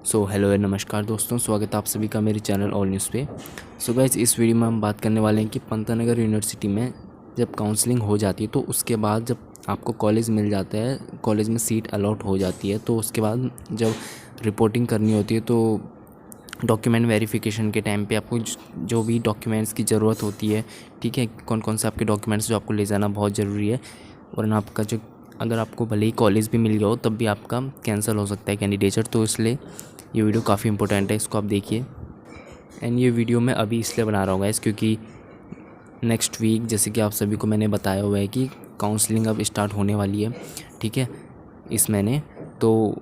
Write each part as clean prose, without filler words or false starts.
Hello नमस्कार दोस्तों, स्वागत है आप सभी का मेरे चैनल ऑल न्यूज़ पे। गाइस, इस वीडियो में हम बात करने वाले हैं कि पंतनगर यूनिवर्सिटी में जब काउंसलिंग हो जाती है तो उसके बाद जब आपको कॉलेज मिल जाता है, कॉलेज में सीट अलॉट हो जाती है, तो उसके बाद जब रिपोर्टिंग करनी होती है तो डॉक्यूमेंट वेरिफिकेशन के टाइम पे आपको जो भी डॉक्यूमेंट्स की ज़रूरत होती है, ठीक है, कौन कौन से आपके डॉक्यूमेंट्स जो आपको ले जाना बहुत ज़रूरी है, वरना आपका जो अगर आपको भले ही कॉलेज भी मिल गया हो तब भी आपका कैंसिल हो सकता है कैंडिडेचर। तो इसलिए ये वीडियो काफ़ी इंपॉर्टेंट है, इसको आप देखिए। एंड ये वीडियो मैं अभी इसलिए बना रहा हूँ गाइस क्योंकि नेक्स्ट वीक जैसे कि आप सभी को मैंने बताया हुआ है कि काउंसलिंग अब स्टार्ट होने वाली है, ठीक है, इस महीने। तो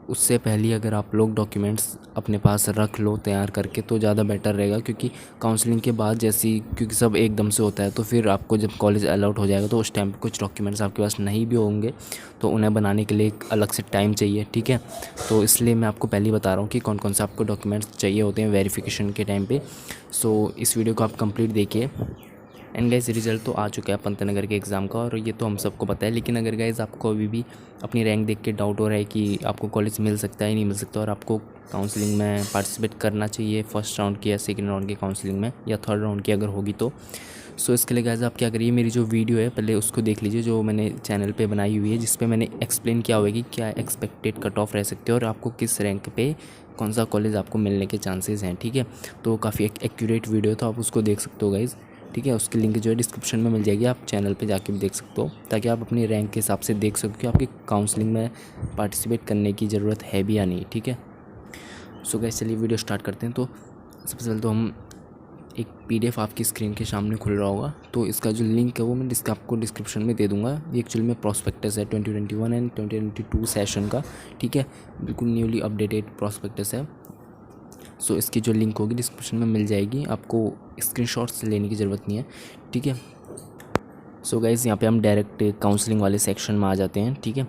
उससे पहले अगर आप लोग डॉक्यूमेंट्स अपने पास रख लो तैयार करके तो ज़्यादा बेटर रहेगा, क्योंकि काउंसलिंग के बाद क्योंकि सब एकदम से होता है तो फिर आपको जब कॉलेज अलॉट हो जाएगा तो उस टाइम पे कुछ डॉक्यूमेंट्स आपके पास नहीं भी होंगे, तो उन्हें बनाने के लिए एक अलग से टाइम चाहिए, ठीक है। तो इसलिए मैं आपको पहले ही बता रहा हूँ कि कौन कौन से आपको डॉक्यूमेंट्स चाहिए होते हैं वेरिफिकेशन के टाइम पे। इस वीडियो को आप कंप्लीट देखिए। एंड गाइस, रिज़ल्ट तो आ चुका है पंतनगर के एग्ज़ाम का और ये तो हम सबको पता है, लेकिन अगर गाइस आपको अभी भी अपनी रैंक देख के डाउट हो रहा है कि आपको कॉलेज मिल सकता है नहीं मिल सकता और आपको काउंसलिंग में पार्टिसिपेट करना चाहिए फर्स्ट राउंड की या सेकंड राउंड की काउंसलिंग में या थर्ड राउंड की अगर होगी तो इसके लिए गाइस आप क्या करिए, मेरी जो वीडियो है पहले उसको देख लीजिए जो मैंने चैनल पे बनाई हुई है, जिस पे मैंने एक्सप्लेन किया हुआ है कि क्या एक्सपेक्टेड कट ऑफ रह सकते हैं और आपको किस रैंक पे कौन सा कॉलेज आपको मिलने के चांसेस हैं, ठीक है। तो काफ़ी एक एक्यूरेट वीडियो है, तो आप उसको देख सकते हो गाइज़, ठीक है। उसकी लिंक जो है डिस्क्रिप्शन में मिल जाएगी, आप चैनल पे जाके भी देख सकते हो, ताकि आप अपनी रैंक के हिसाब से देख सको कि आपकी काउंसलिंग में पार्टिसिपेट करने की ज़रूरत है भी या नहीं, ठीक है। गाइस, चलिए वीडियो स्टार्ट करते हैं। तो सबसे पहले तो हम एक PDF आपकी स्क्रीन के सामने खुल रहा होगा, तो इसका जो लिंक है वो मैं आपको डिस्क्रिप्शन में दे दूंगा। ये एक्चुअली में प्रॉस्पेक्टस है 2021 एंड 2022 सेशन का, ठीक है, बिल्कुल न्यूली अपडेटेड प्रॉस्पेक्टस है। इसकी जो लिंक होगी डिस्क्रिप्शन में मिल जाएगी, आपको स्क्रीनशॉट्स लेने की ज़रूरत नहीं है, ठीक है। गाइज़, यहाँ पे हम डायरेक्ट काउंसलिंग वाले सेक्शन में आ जाते हैं, ठीक है।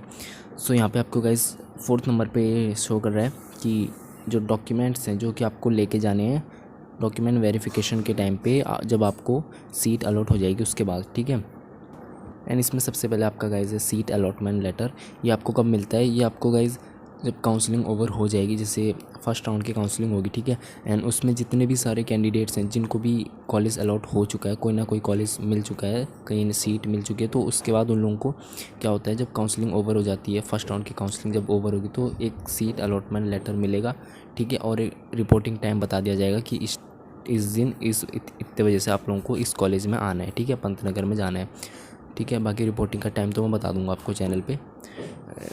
यहाँ पे आपको गाइज़ 4th नंबर पे शो कर रहा है कि जो डॉक्यूमेंट्स हैं जो कि आपको लेके जाने हैं डॉक्यूमेंट वेरिफिकेशन के टाइम पे, जब आपको सीट अलॉट हो जाएगी उसके बाद, ठीक है। एंड इसमें सबसे पहले आपका गाइज़ है सीट अलॉटमेंट लेटर। ये आपको कब मिलता है? ये आपको गाइज़ जब काउंसलिंग ओवर हो जाएगी, जैसे फर्स्ट राउंड की काउंसलिंग होगी, ठीक है, एंड उसमें जितने भी सारे कैंडिडेट्स हैं जिनको भी कॉलेज अलॉट हो चुका है, कोई ना कोई कॉलेज मिल चुका है, कहीं सीट मिल चुकी है, तो उसके बाद उन लोगों को क्या होता है, जब काउंसलिंग ओवर हो जाती है, फर्स्ट राउंड की काउंसलिंग जब ओवर होगी तो एक सीट अलॉटमेंट लेटर मिलेगा, ठीक है, और एक रिपोर्टिंग टाइम बता दिया जाएगा कि इस दिन इतने बजे से आप लोगों को इस कॉलेज में आना है, ठीक है, पंतनगर में जाना है, ठीक है। बाकी रिपोर्टिंग का टाइम तो मैं बता दूंगा आपको चैनल पे।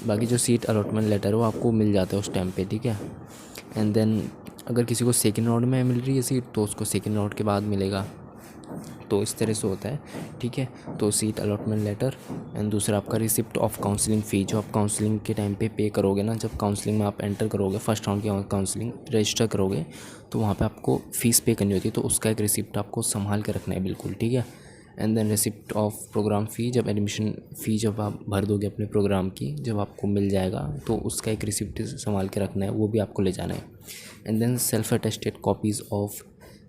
बाकी जो सीट अलॉटमेंट लेटर है वो आपको मिल जाता है उस टाइम पे, ठीक है। एंड देन अगर किसी को सेकंड राउंड में मिल रही है सीट तो उसको सेकंड राउंड के बाद मिलेगा, तो इस तरह से होता है, ठीक है। तो सीट अलॉटमेंट लेटर एंड दूसरा आपका रिसिप्ट ऑफ काउंसलिंग फ़ी, जो आप काउंसलिंग के टाइम पे करोगे ना, जब काउंसलिंग में आप एंटर करोगे, फर्स्ट राउंड की काउंसलिंग रजिस्टर करोगे तो वहाँ पे आपको फ़ीस पे करनी होती है, तो उसका एक रिसिप्ट आपको संभाल के रखना है बिल्कुल, ठीक है। And then receipt of programme fee, जब एडमिशन फ़ी जब आप भर दोगे अपने प्रोग्राम की, जब आपको मिल जाएगा तो उसका एक रिसिप्ट संभाल के रखना है, वो भी आपको ले जाना है। And then self attested copies of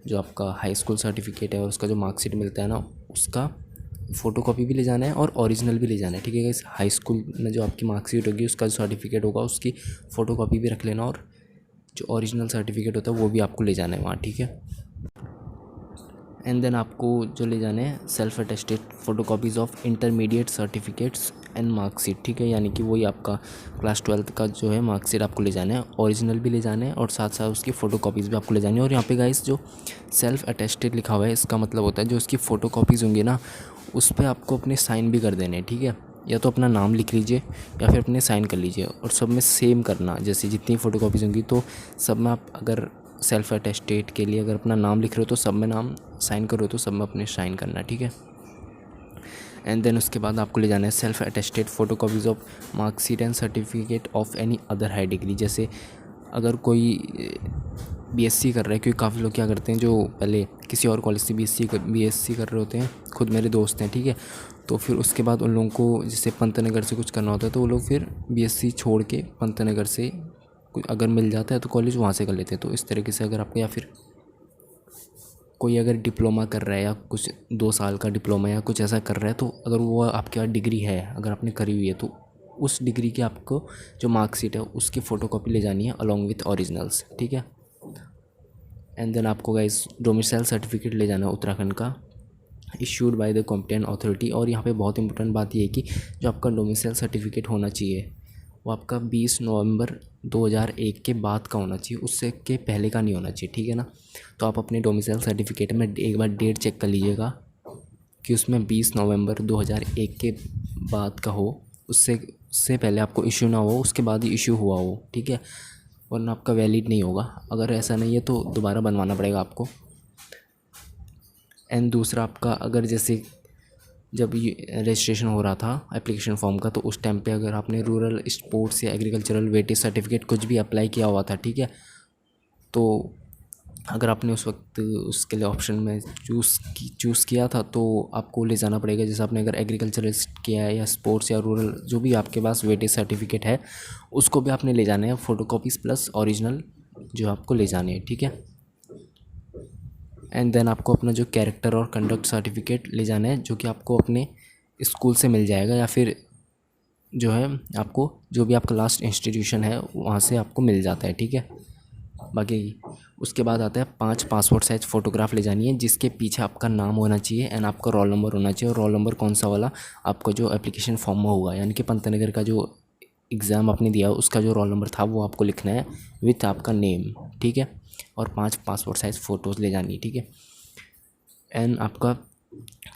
जो आपका हाई स्कूल सर्टिफिकेट है और उसका जो मार्कशीट मिलता है ना, उसका फ़ोटो कॉपी भी ले जाना है और ओरिजिनल भी ले जाना है, ठीक है गाइस। हाई स्कूल में जो आपकी मार्कशीट होगी, उसका जो सर्टिफिकेट होगा उसकी फ़ोटो कॉपी भी रख लेना, और जो ओरिजिनल सर्टिफिकेट होता है वो भी आपको ले जाना है वहाँ, ठीक है। एंड देन आपको जो ले जाने हैं self attested photocopies of intermediate certificates and marksheet, ठीक है, यानी कि वही आपका क्लास 12th का जो है मार्कशीट आपको ले जाना है, ओरिजिनल भी ले जाना है और साथ साथ उसकी फ़ोटोकॉपीज़ भी आपको ले जानी है। और यहाँ पे गाइस जो सेल्फ अटेस्टेड लिखा हुआ है, इसका मतलब होता है जो उसकी फ़ोटोकॉपीज़ होंगी ना, उस पर आपको अपने साइन भी कर देने हैं, ठीक है। या तो अपना नाम लिख लीजिए या फिर अपने साइन कर लीजिए, और सब में सेम करना, जैसे जितनी फ़ोटोकॉपीज़ होंगी तो सब में आप अगर सेल्फ अटेस्टेड के लिए अगर अपना नाम लिख रहे हो तो सब में नाम, साइन करो तो सब में अपने साइन करना, ठीक है। एंड देन उसके बाद आपको ले जाना है self attested photocopies of marksheet and certificate of any other high degree. जैसे अगर कोई BSc कर रहा है, क्योंकि काफ़ी लोग क्या करते हैं जो पहले किसी और कॉलेज से BSc कर रहे होते हैं, खुद मेरे दोस्त हैं, ठीक है, तो फिर उसके बाद उन लोगों को जैसे पंतनगर से कुछ करना होता है तो वो लोग फिर BSc छोड़ के पंतनगर से अगर मिल जाता है तो कॉलेज वहाँ से कर लेते हैं। तो इस तरीके से अगर आपको, या फिर कोई अगर डिप्लोमा कर रहा है या कुछ 2 साल का डिप्लोमा या कुछ ऐसा कर रहा है, तो अगर वो आपके पास डिग्री है, अगर आपने करी हुई है, तो उस डिग्री की आपको जो मार्कशीट है उसकी फ़ोटोकॉपी ले जानी है अलॉन्ग विथ ओरिजिनल्स, ठीक है। एंड देन आपको गाइस डोमिसाइल सर्टिफिकेट ले जाना है उत्तराखंड का, issued by the competent authority. और यहाँ पे बहुत इंपॉर्टेंट बात ये है कि जो आपका डोमिसाइल सर्टिफिकेट होना चाहिए वो आपका 20 नवंबर 2001 के बाद का होना चाहिए, उससे के पहले का नहीं होना चाहिए, ठीक है ना। तो आप अपने डोमिसाइल सर्टिफिकेट में एक बार डेट चेक कर लीजिएगा कि उसमें 20 नवंबर 2001 के बाद का हो, उससे पहले आपको इशू ना हो, उसके बाद ही इशू हुआ हो, ठीक है, वरना आपका वैलिड नहीं होगा। अगर ऐसा नहीं है तो दोबारा बनवाना पड़ेगा आपको। एंड दूसरा आपका अगर जैसे जब ये रजिस्ट्रेशन हो रहा था एप्लीकेशन फॉर्म का, तो उस टाइम पे अगर आपने रूरल स्पोर्ट्स या एग्रीकल्चरल वेटेज सर्टिफिकेट कुछ भी अप्लाई किया हुआ था, ठीक है, तो अगर आपने उस वक्त उसके लिए ऑप्शन में चूज़ किया था तो आपको ले जाना पड़ेगा। जैसे आपने अगर एग्रीकल्चर किया है या स्पोर्ट्स या रूरल जो भी आपके पास वेटेज सर्टिफिकेट है उसको भी आपने ले जाना है, फ़ोटोकॉपीज़ प्लस ओरिजिनल जो आपको ले जाने हैं, ठीक है। एंड देन आपको अपना जो कैरेक्टर और कंडक्ट सर्टिफिकेट ले जाना है जो कि आपको अपने स्कूल से मिल जाएगा, या फिर जो है आपको जो भी आपका लास्ट इंस्टीट्यूशन है वहाँ से आपको मिल जाता है, ठीक है। बाकी उसके बाद आता है 5 पासपोर्ट साइज़ फ़ोटोग्राफ ले जानी है जिसके पीछे आपका नाम होना चाहिए एंड आपका रोल नंबर होना चाहिए। और रोल नंबर कौन सा वाला, आपका जो एप्लीकेशन फॉर्म में होगा, यानी कि पंतनगर का जो एग्ज़ाम आपने दिया उसका जो रोल नंबर था वो आपको लिखना है विथ आपका नेम, ठीक है। और 5 पासपोर्ट साइज़ फ़ोटोज़ ले जानी है, ठीक है। एंड आपका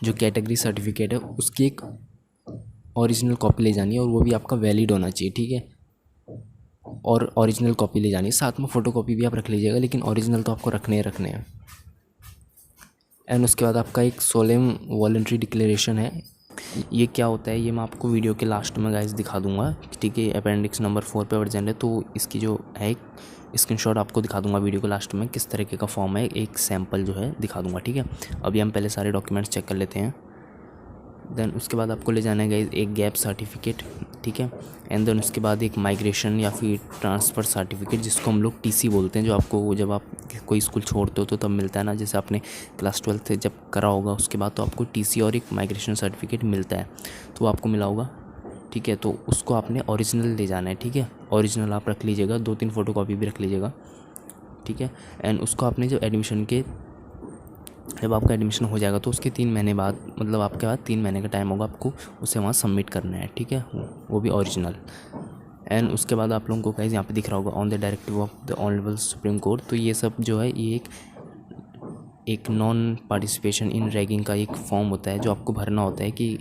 जो कैटेगरी सर्टिफिकेट है उसकी एक ओरिजिनल कॉपी ले जानी है और वो भी आपका वैलिड होना चाहिए, ठीक है। और ओरिजिनल कॉपी ले जानी है, साथ में फ़ोटोकॉपी भी आप रख लीजिएगा, लेकिन ओरिजिनल तो आपको रखने ही रखने हैं। एंड उसके बाद आपका एक सोलेम वॉलंटरी डिक्लेरेशन है। ये क्या होता है ये मैं आपको वीडियो के लास्ट में गाइस दिखा दूंगा, ठीक है। अपेंडिक्स नंबर 4 पे प्रेजेंट है, तो इसकी जो है एक स्क्रीनशॉट आपको दिखा दूंगा वीडियो के लास्ट में किस तरीके का फॉर्म है, एक सैम्पल जो है दिखा दूंगा, ठीक है। अभी हम पहले सारे डॉक्यूमेंट्स चेक कर लेते हैं। देन उसके बाद आपको ले जाना है गाइस एक गैप सर्टिफिकेट, ठीक है। एंड देन उसके बाद एक माइग्रेशन या फिर ट्रांसफ़र सर्टिफिकेट जिसको हम लोग टीसी बोलते हैं, जो आपको जब आप कोई स्कूल छोड़ते हो तो तब मिलता है ना, जैसे आपने क्लास 12 जब करा होगा उसके बाद तो आपको टीसी और एक माइग्रेशन सर्टिफिकेट मिलता है, तो आपको मिला होगा, ठीक है। तो उसको आपने ओरिजिनल ले जाना है, ठीक है। ओरिजिनल आप रख लीजिएगा, 2-3 फ़ोटोकॉपी भी रख लीजिएगा, ठीक है। एंड उसको आपने जब आपका एडमिशन हो जाएगा तो उसके 3 महीने बाद, मतलब आपके बाद 3 महीने का टाइम होगा आपको उसे वहाँ सबमिट करना है, ठीक है, वो भी ओरिजिनल। एंड उसके बाद आप लोगों को गाइस यहाँ पे दिख रहा होगा on the directive of the honourable supreme court. तो ये सब जो है ये एक नॉन पार्टिसिपेशन इन रैगिंग का एक फॉर्म होता है जो आपको भरना होता है कि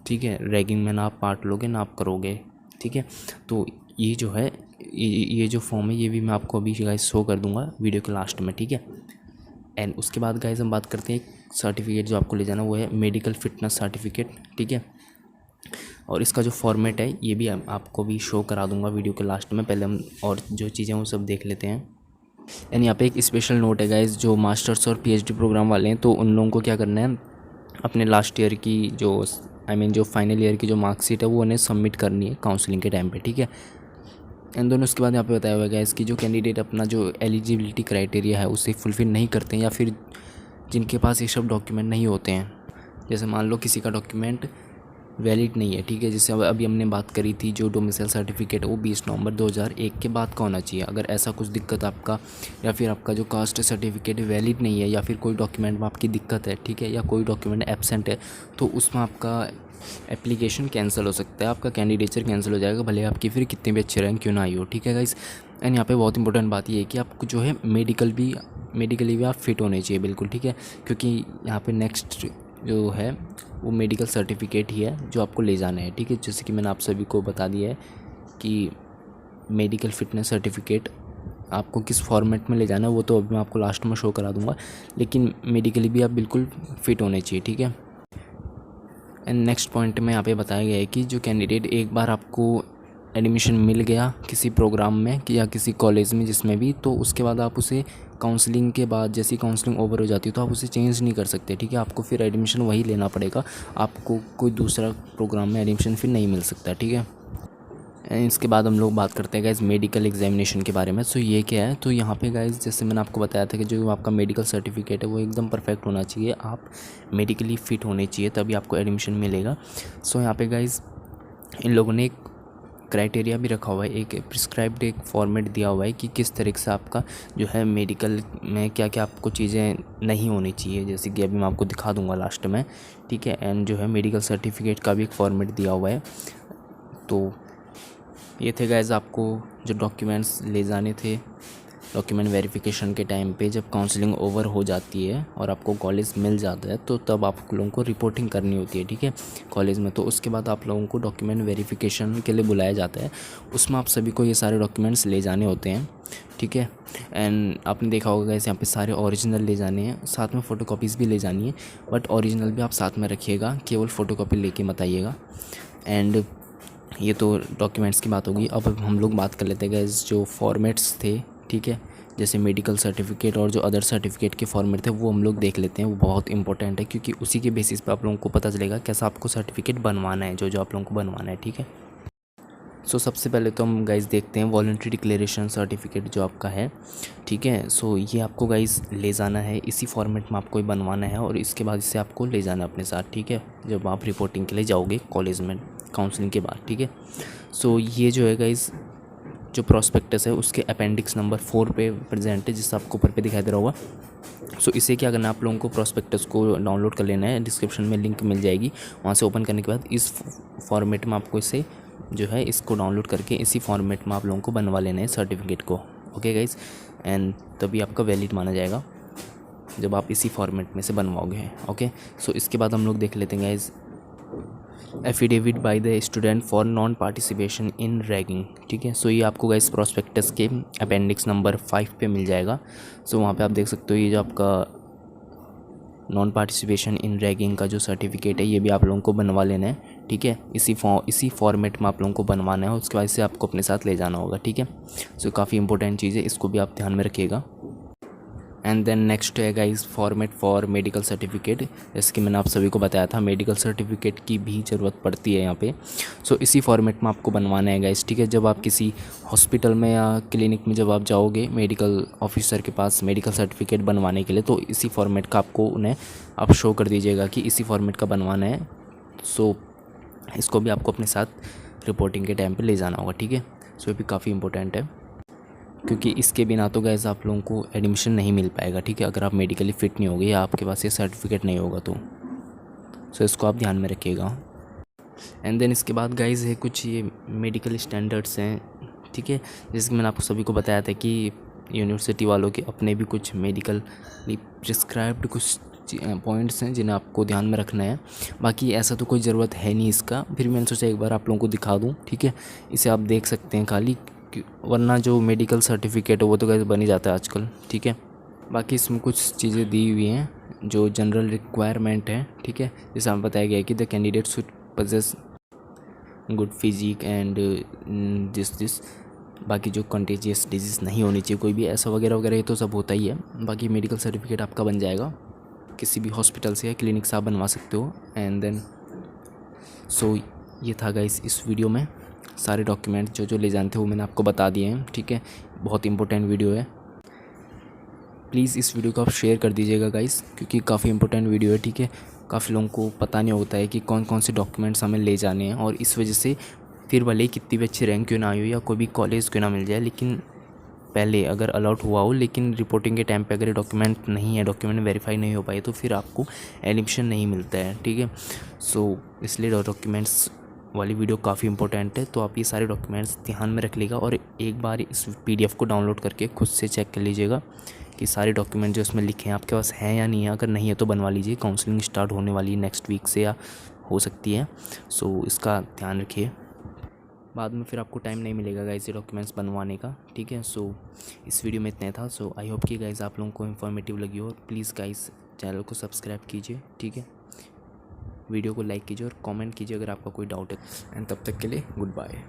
ठीक है रैगिंग में ना आप पार्ट लोगे ना आप करोगे, ठीक है। तो ये जो है ये जो फॉर्म है ये भी मैं आपको अभी गाइस शो कर दूँगा वीडियो के लास्ट में, ठीक है। एंड उसके बाद गाइस हम बात करते हैं एक सर्टिफिकेट जो आपको ले जाना वो है मेडिकल फिटनेस सर्टिफिकेट, ठीक है। और इसका जो फॉर्मेट है ये भी आपको भी शो करा दूंगा वीडियो के लास्ट में। पहले हम और जो चीज़ें वो सब देख लेते हैं। एंड यहाँ पे एक स्पेशल नोट है गाइस, जो मास्टर्स और पीएचडी प्रोग्राम वाले हैं तो उन लोगों को क्या करना है, अपने लास्ट ईयर की जो जो फाइनल ईयर की जो मार्कशीट है वो उन्हें सबमिट करनी है काउंसलिंग के टाइम पे, ठीक है। एंड दोनों उसके बाद यहाँ पे बताया हुआ है इसकी जो कैंडिडेट अपना जो एलिजिबिलिटी क्राइटेरिया है उसे फुलफ़िल नहीं करते हैं या फिर जिनके पास ये सब डॉक्यूमेंट नहीं होते हैं, जैसे मान लो किसी का डॉक्यूमेंट वैलिड नहीं है, ठीक है। जैसे अभी हमने बात करी थी जो डोमिसाइल सर्टिफिकेट है वो 20 नवंबर 2001 के बाद का होना चाहिए। अगर ऐसा कुछ दिक्कत आपका या फिर आपका जो कास्ट सर्टिफिकेट वैलिड नहीं है या फिर कोई डॉक्यूमेंट में आपकी दिक्कत है, ठीक है, या कोई डॉक्यूमेंट एब्सेंट है तो उसमें आपका एप्लीकेशन कैंसिल हो सकता है, आपका कैंडिडेचर कैंसिल हो जाएगा, भले आपकी फिर कितने भी अच्छे रैंक क्यों ना आई हो, ठीक है गाइस। एंड यहाँ पे बहुत इंपॉर्टेंट बात ये है कि आपको जो है मेडिकली भी आप फिट होने चाहिए बिल्कुल, ठीक है, क्योंकि यहाँ पे नेक्स्ट जो है वो मेडिकल सर्टिफिकेट ही है जो आपको ले जाना है, ठीक है। जैसे कि मैंने आप सभी को बता दिया है कि मेडिकल फिटनेस सर्टिफिकेट आपको किस फॉर्मेट में ले जाना है वो तो अभी मैं आपको लास्ट में शो करा दूंगा, लेकिन मेडिकली भी आप बिल्कुल फिट होने चाहिए, ठीक है। एंड नेक्स्ट पॉइंट में यहाँ पे बताया गया है कि जो कैंडिडेट एक बार आपको एडमिशन मिल गया किसी प्रोग्राम में या किसी कॉलेज में जिसमें भी, तो उसके बाद आप उसे काउंसलिंग के बाद जैसी काउंसलिंग ओवर हो जाती है तो आप उसे चेंज नहीं कर सकते, ठीक है। आपको फिर एडमिशन वही लेना पड़ेगा, आपको कोई दूसरा प्रोग्राम में एडमिशन फिर नहीं मिल सकता, ठीक है। इसके बाद हम लोग बात करते हैं गाइस मेडिकल एग्जामिनेशन के बारे में। सो ये क्या है, तो यहाँ पे गाइस जैसे मैंने आपको बताया था कि जो आपका मेडिकल सर्टिफिकेट है वो एकदम परफेक्ट होना चाहिए, आप मेडिकली फ़िट होने चाहिए तभी आपको एडमिशन मिलेगा। सो यहाँ पे गाइस इन लोगों ने एक क्राइटेरिया भी रखा हुआ है, एक प्रिस्क्राइब्ड एक फॉर्मेट दिया हुआ है कि किस तरीके से आपका जो है मेडिकल में क्या क्या आपको चीज़ें नहीं होनी चाहिए, जैसे कि अभी मैं आपको दिखा दूंगा लास्ट में, ठीक है। एंड जो है मेडिकल सर्टिफिकेट का भी एक फॉर्मेट दिया हुआ है। तो ये थे गाइस आपको जो डॉक्यूमेंट्स ले जाने थे डॉक्यूमेंट वेरिफिकेशन के टाइम पे, जब काउंसलिंग ओवर हो जाती है और आपको कॉलेज मिल जाता है तो तब आप लोगों को रिपोर्टिंग करनी होती है, ठीक है, कॉलेज में। तो उसके बाद आप लोगों को डॉक्यूमेंट वेरिफिकेशन के लिए बुलाया जाता है, उसमें आप सभी को ये सारे डॉक्यूमेंट्स ले जाने होते हैं, ठीक है। एंड आपने देखा होगा गाइस यहाँ पे सारे ओरिजिनल ले जाने हैं, साथ में फ़ोटोकॉपीज़ भी ले जानी है, बट ओरिजिनल भी आप साथ में रखिएगा, केवल फ़ोटोकॉपी लेके मत आइएगा। एंड ये तो डॉक्यूमेंट्स की बात होगी। अब हम लोग बात कर लेते हैं गाइस जो फॉर्मेट्स थे, ठीक है, जैसे मेडिकल सर्टिफिकेट और जो अदर सर्टिफिकेट के फॉर्मेट थे वो हम लोग देख लेते हैं। वो बहुत इंपॉर्टेंट है क्योंकि उसी के बेसिस पे आप लोगों को पता चलेगा कैसा आपको सर्टिफिकेट बनवाना है, जो आप लोगों को बनवाना है, ठीक है। सो सबसे पहले तो हम गाइस देखते हैं वॉलंटरी डिक्लेरेशन सर्टिफिकेट जो आपका है, ठीक है। सो ये आपको गाइस ले जाना है, इसी फॉर्मेट में आपको बनवाना है और इसके बाद इसे आपको ले जाना अपने साथ, ठीक है, जब आप रिपोर्टिंग के लिए जाओगे कॉलेज में काउंसलिंग के बाद, ठीक है। सो ये जो है गाइस जो प्रॉस्पेक्टस है उसके अपेंडिक्स नंबर 4 पे प्रेजेंट है, जिससे आपको ऊपर पे दिखाई दे रहा होगा। सो इसे क्या करना है, आप लोगों को प्रॉस्पेक्टस को डाउनलोड कर लेना है, डिस्क्रिप्शन में लिंक मिल जाएगी, वहाँ से ओपन करने के बाद इस फॉर्मेट में आपको इसे जो है इसको डाउनलोड करके इसी फॉर्मेट में आप लोगों को बनवा लेना है सर्टिफिकेट को, ओके गाइस। एंड तभी आपका वैलिड माना जाएगा जब आप इसी फॉर्मेट में से बनवाओगे, ओके। सो इसके बाद हम लोग देख लेते हैं guys affidavit by the student for non participation in ragging, ठीक है। सो ये आपको गाइस प्रॉस्पेक्टस के अपेंडिक्स नंबर 5 पे मिल जाएगा। सो वहाँ पे आप देख सकते हो ये जो आपका नॉन पार्टिसिपेशन इन रैगिंग का जो सर्टिफिकेट है ये भी आप लोगों को बनवा लेना है, ठीक है, इसी फॉर्मेट में आप लोगों को बनवाना है, उसके बाद से आपको अपने साथ ले जाना होगा, ठीक है। सो काफ़ी इंपॉर्टेंट चीज़ है, इसको भी आप ध्यान में रखिएगा। एंड देन नेक्स्ट है guys format for medical certificate, जैसे कि मैंने आप सभी को बताया था मेडिकल सर्टिफिकेट की भी ज़रूरत पड़ती है यहाँ पे। सो इसी फॉर्मेट में आपको बनवाना है गाइस, ठीक है। जब आप किसी हॉस्पिटल में या क्लिनिक में जब आप जाओगे मेडिकल ऑफिसर के पास मेडिकल सर्टिफिकेट बनवाने के लिए, तो इसी फॉर्मेट का आपको उन्हें आप शो कर दीजिएगा कि इसी फॉर्मेट का बनवाना है। सो इसको भी आपको अपने साथ रिपोर्टिंग के टाइम पर ले जाना होगा, ठीक है। सो ये भी काफ़ी इंपॉर्टेंट है क्योंकि इसके बिना तो गैस आप लोगों को एडमिशन नहीं मिल पाएगा, ठीक है, अगर आप मेडिकली फ़िट नहीं होगे या आपके पास ये सर्टिफिकेट नहीं होगा तो। सो इसको आप ध्यान में रखिएगा। एंड देन इसके बाद गाइस है कुछ ये मेडिकल स्टैंडर्ड्स हैं, ठीक है, जैसे कि मैंने आपको सभी को बताया था कि यूनिवर्सिटी वालों के अपने भी कुछ मेडिकल प्रिस्क्राइब्ड कुछ पॉइंट्स हैं जिन्हें आपको ध्यान में रखना है। बाकी ऐसा तो कोई ज़रूरत है नहीं इसका, फिर मैंने सोचा एक बार आप लोगों को दिखा दूँ, ठीक है। इसे आप देख सकते हैं खाली, वरना जो मेडिकल सर्टिफिकेट है वो तो कैसे बन ही जाता है आजकल, ठीक है। बाकी इसमें कुछ चीज़ें दी हुई हैं जो जनरल रिक्वायरमेंट है, ठीक है, जैसे हमें बताया गया है कि the candidate should possess good physique and this बाकी जो कंटेजियस डिजीज़ नहीं होनी चाहिए कोई भी, ऐसा वगैरह वगैरह, ये तो सब होता ही है। बाकी मेडिकल सर्टिफिकेट आपका बन जाएगा, किसी भी हॉस्पिटल से या क्लिनिक से आप बनवा सकते हो। एंड देन सो ये था गाइस इस वीडियो में सारे डॉक्यूमेंट जो ले जाने थे वो मैंने आपको बता दिए हैं, ठीक है। बहुत इंपॉर्टेंट वीडियो है, प्लीज़ इस वीडियो को आप शेयर कर दीजिएगा गाइस, क्योंकि काफ़ी इंपॉर्टेंट वीडियो है, ठीक है। काफ़ी लोगों को पता नहीं होता है कि कौन कौन से डॉक्यूमेंट्स हमें ले जाने हैं, और इस वजह से फिर भले ही कितनी भी अच्छी रैंक क्यों ना आई हो या कोई भी कॉलेज क्यों ना मिल जाए, लेकिन पहले अगर अलॉट हुआ हो लेकिन रिपोर्टिंग के टाइम पे अगर डॉक्यूमेंट नहीं है, डॉक्यूमेंट वेरीफाई नहीं हो पाए, तो फिर आपको एडमिशन नहीं मिलता है, ठीक है। सो इसलिए डॉक्यूमेंट्स वाली वीडियो काफ़ी इंपॉर्टेंट है, तो आप ये सारे डॉक्यूमेंट्स ध्यान में रख लीजिएगा और एक बार इस PDF को डाउनलोड करके खुद से चेक कर लीजिएगा कि सारे डॉक्यूमेंट जो इसमें लिखे हैं आपके पास हैं या नहीं है। अगर नहीं है तो बनवा लीजिए, काउंसलिंग स्टार्ट होने वाली है नेक्स्ट वीक से या हो सकती है। सो इसका ध्यान रखिए, बाद में फिर आपको टाइम नहीं मिलेगा गाइस ये डॉक्यूमेंट्स बनवाने का, ठीक है। सो इस वीडियो में इतना था। सो आई होप कि गाइस आप लोगों को इन्फॉर्मेटिव लगी हो, और प्लीज़ गाइस चैनल को सब्सक्राइब कीजिए, ठीक है, वीडियो को लाइक कीजिए और कमेंट कीजिए अगर आपका कोई डाउट है। एंड तब तक के लिए गुड बाय।